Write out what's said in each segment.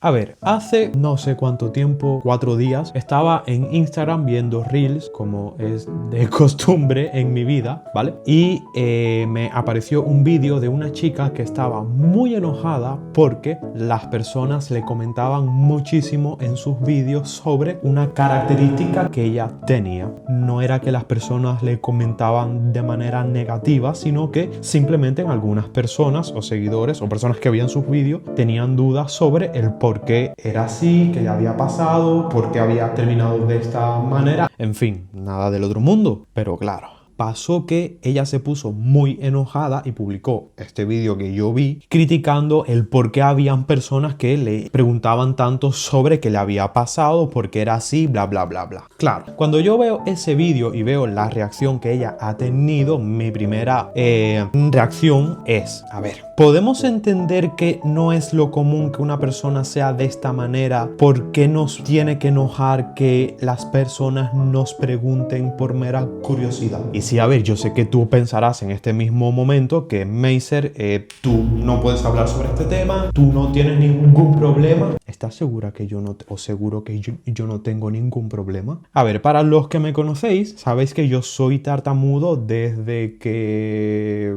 A ver, hace no sé cuánto tiempo, 4 días, estaba en Instagram viendo Reels, como es de costumbre en mi vida, ¿vale? Y me apareció un vídeo de una chica que estaba muy enojada porque las personas le comentaban muchísimo en sus vídeos sobre una característica que ella tenía. No era que las personas le comentaban de manera negativa, sino que simplemente algunas personas o seguidores o personas que veían sus vídeos tenían dudas sobre el por qué era así, qué le había pasado, por qué había terminado de esta manera. En fin, nada del otro mundo, pero claro. Pasó que ella se puso muy enojada y publicó este vídeo que yo vi criticando el por qué habían personas que le preguntaban tanto sobre qué le había pasado, por qué era así, bla, bla, bla, bla. Claro, cuando yo veo ese vídeo y veo la reacción que ella ha tenido, mi primera reacción es, a ver, podemos entender que no es lo común que una persona sea de esta manera. ¿Por qué nos tiene que enojar que las personas nos pregunten por mera curiosidad? Y sí, a ver, yo sé que tú pensarás en este mismo momento que Meiser, tú no puedes hablar sobre este tema, tú no tienes ningún problema. ¿Estás segura que yo no, o seguro que yo no tengo ningún problema? A ver, para los que me conocéis, sabéis que yo soy tartamudo desde que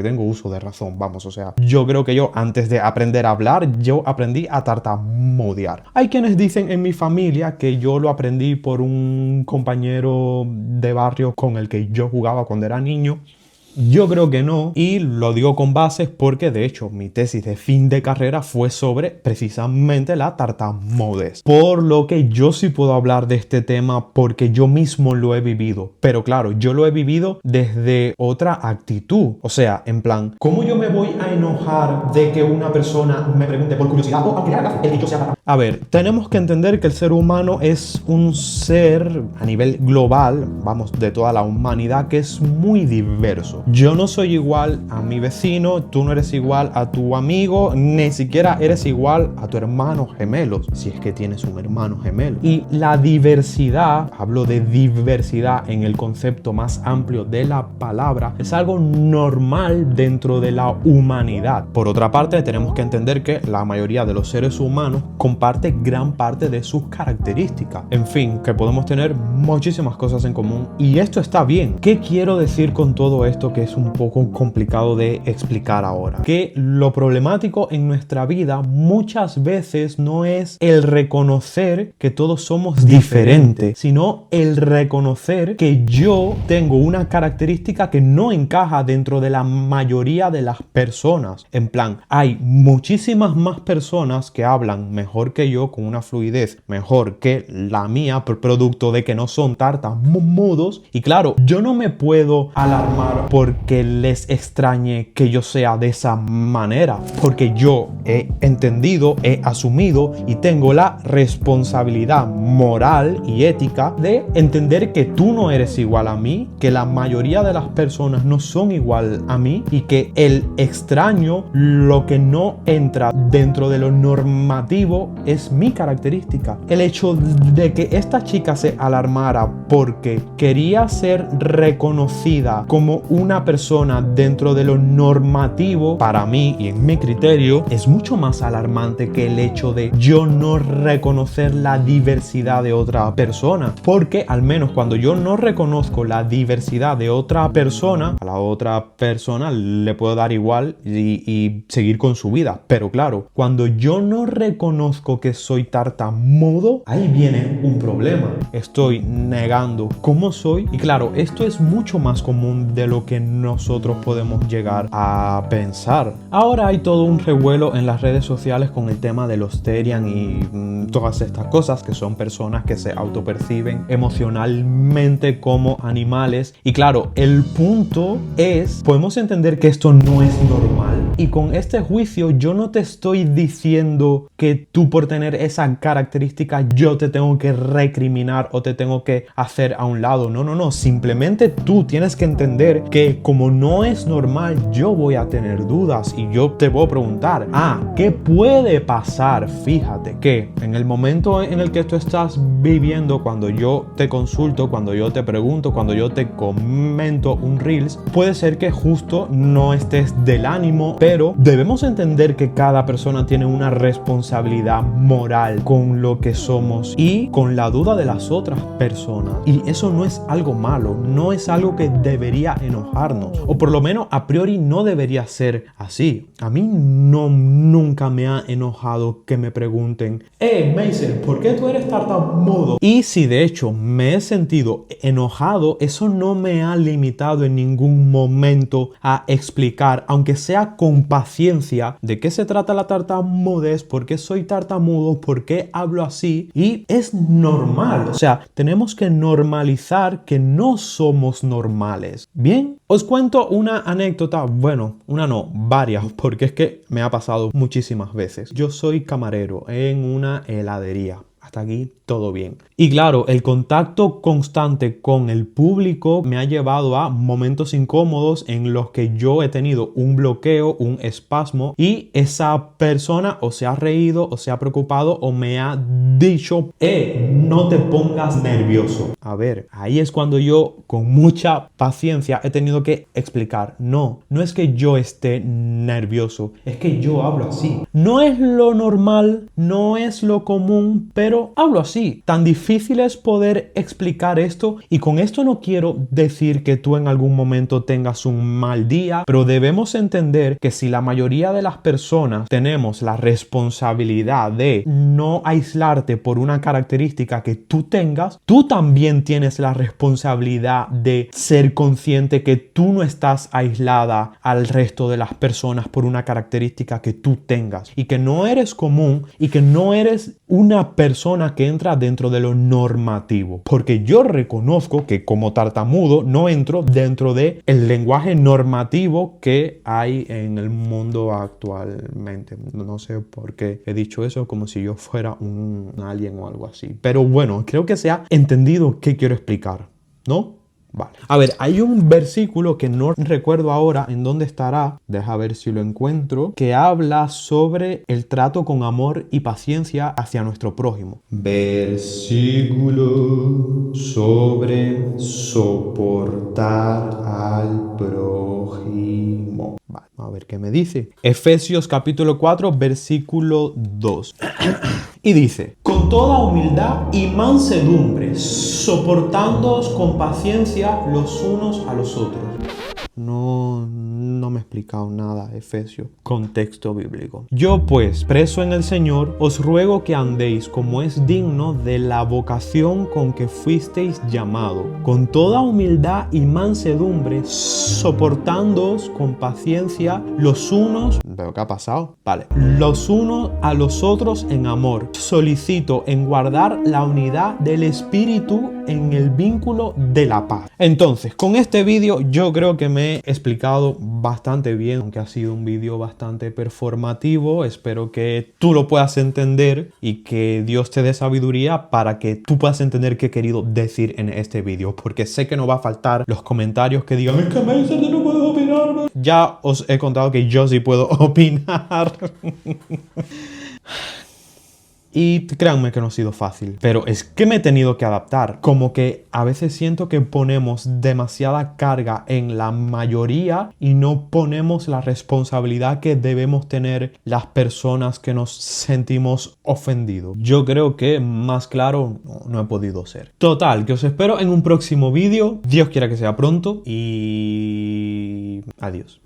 tengo uso de razón, vamos, o sea, yo creo que yo antes de aprender a hablar, yo aprendí a tartamudear. Hay quienes dicen en mi familia que yo lo aprendí por un compañero de barrio con el que yo jugaba cuando era niño. Yo creo que no, y lo digo con bases porque de hecho mi tesis de fin de carrera fue sobre precisamente la tartamudez, por lo que yo sí puedo hablar de este tema porque yo mismo lo he vivido, pero claro, yo lo he vivido desde otra actitud, o sea, en plan, ¿cómo yo me voy a enojar de que una persona me pregunte por curiosidad o aunque haga el que yo sea? A ver, tenemos que entender que el ser humano es un ser a nivel global, vamos, de toda la humanidad, que es muy diverso. Yo no soy igual a mi vecino, tú no eres igual a tu amigo, ni siquiera eres igual a tu hermano gemelo, si es que tienes un hermano gemelo. Y la diversidad, hablo de diversidad en el concepto más amplio de la palabra, es algo normal dentro de la humanidad. Por otra parte, tenemos que entender que la mayoría de los seres humanos comparte gran parte de sus características. En fin, que podemos tener muchísimas cosas en común y esto está bien. ¿Qué quiero decir con todo esto? Que es un poco complicado de explicar ahora. Que lo problemático en nuestra vida muchas veces no es el reconocer que todos somos diferentes, sino el reconocer que yo tengo una característica que no encaja dentro de la mayoría de las personas. En plan, hay muchísimas más personas que hablan mejor que yo con una fluidez mejor que la mía por producto de que no son tartamudos. Y claro, yo no me puedo alarmar porque les extrañe que yo sea de esa manera, porque yo he entendido, he asumido y tengo la responsabilidad moral y ética de entender que tú no eres igual a mí, que la mayoría de las personas no son igual a mí y que el extraño, lo que no entra dentro de lo normativo, es mi característica. El hecho de que esta chica se alarmara porque quería ser reconocida como una persona dentro de lo normativo, para mí y en mi criterio, es mucho más alarmante que el hecho de yo no reconocer la diversidad de otra persona, porque al menos cuando yo no reconozco la diversidad de otra persona, a la otra persona le puedo dar igual y seguir con su vida, pero claro, cuando yo no reconozco que soy tartamudo, ahí viene un problema. Estoy negando cómo soy y claro, esto es mucho más común de lo que nosotros podemos llegar a pensar. Ahora hay todo un revuelo en las redes sociales con el tema de los Therian y todas estas cosas, que son personas que se autoperciben emocionalmente como animales. Y claro, el punto es, podemos entender que esto no es normal. Y con este juicio yo no te estoy diciendo que tú por tener esa característica yo te tengo que recriminar o te tengo que hacer a un lado. No, no, no. Simplemente tú tienes que entender que como no es normal, yo voy a tener dudas y yo te voy a preguntar, ¿qué puede pasar? Fíjate que en el momento en el que tú estás viviendo, cuando yo te consulto, cuando yo te pregunto, cuando yo te comento un Reels, puede ser que justo no estés del ánimo pero debemos entender que cada persona tiene una responsabilidad moral con lo que somos y con la duda de las otras personas. Y eso no es algo malo, no es algo que debería enojarnos, o por lo menos a priori no debería ser así. A mí nunca me ha enojado que me pregunten: Mason, ¿por qué tú eres tartamudo? Y si de hecho me he sentido enojado, eso no me ha limitado en ningún momento a explicar, aunque sea con paciencia, de qué se trata la tartamudez, por qué soy tartamudo, por qué hablo así. Y es normal, o sea, tenemos que normalizar que no somos normales. Bien, os cuento una anécdota, bueno, una no, varias, porque es que me ha pasado muchísimas veces. Yo soy camarero en una heladería. Hasta aquí todo bien. Y claro, el contacto constante con el público me ha llevado a momentos incómodos en los que yo he tenido un bloqueo, un espasmo, y esa persona o se ha reído o se ha preocupado o me ha dicho: no te pongas nervioso. A ver, ahí es cuando yo con mucha paciencia he tenido que explicar: no es que yo esté nervioso, es que yo hablo así. No es lo normal, no es lo común, pero hablo así. Tan difícil es poder explicar esto, y con esto no quiero decir que tú en algún momento tengas un mal día, pero debemos entender que si la mayoría de las personas tenemos la responsabilidad de no aislarte por una característica que tú tengas, tú también tienes la responsabilidad de ser consciente que tú no estás aislada al resto de las personas por una característica que tú tengas, y que no eres común y que no eres una persona que entra dentro de lo normativo, porque yo reconozco que como tartamudo no entro dentro de el lenguaje normativo que hay en el mundo actualmente. No sé por qué he dicho eso, como si yo fuera un alien o algo así, pero bueno, creo que se ha entendido qué quiero explicar, ¿no? Vale. A ver, hay un versículo que no recuerdo ahora en dónde estará, deja ver si lo encuentro, que habla sobre el trato con amor y paciencia hacia nuestro prójimo. Versículo sobre soportar al prójimo. Vale, a ver qué me dice. Efesios capítulo 4, versículo 2. Y dice: con toda humildad y mansedumbre, soportándoos con paciencia los unos a los otros. No me he explicado nada, Efesios. Contexto bíblico. Yo pues, preso en el Señor, os ruego que andéis como es digno de la vocación con que fuisteis llamado, con toda humildad y mansedumbre, soportándoos con paciencia los unos... ¿Pero qué ha pasado? Vale. Los unos a los otros en amor. Solicito en guardar la unidad del espíritu en el vínculo de la paz. Entonces, con este vídeo yo creo que me he explicado bastante bien, aunque ha sido un vídeo bastante performativo. Espero que tú lo puedas entender y que Dios te dé sabiduría para que tú puedas entender qué he querido decir en este vídeo, porque sé que no va a faltar los comentarios que digan: es que Mason no puedo opinar. Ya os he contado que yo sí puedo opinar. Y créanme que no ha sido fácil, pero es que me he tenido que adaptar. Como que a veces siento que ponemos demasiada carga en la mayoría y no ponemos la responsabilidad que debemos tener las personas que nos sentimos ofendidos. Yo creo que más claro no he podido ser. Total, que os espero en un próximo vídeo. Dios quiera que sea pronto y adiós.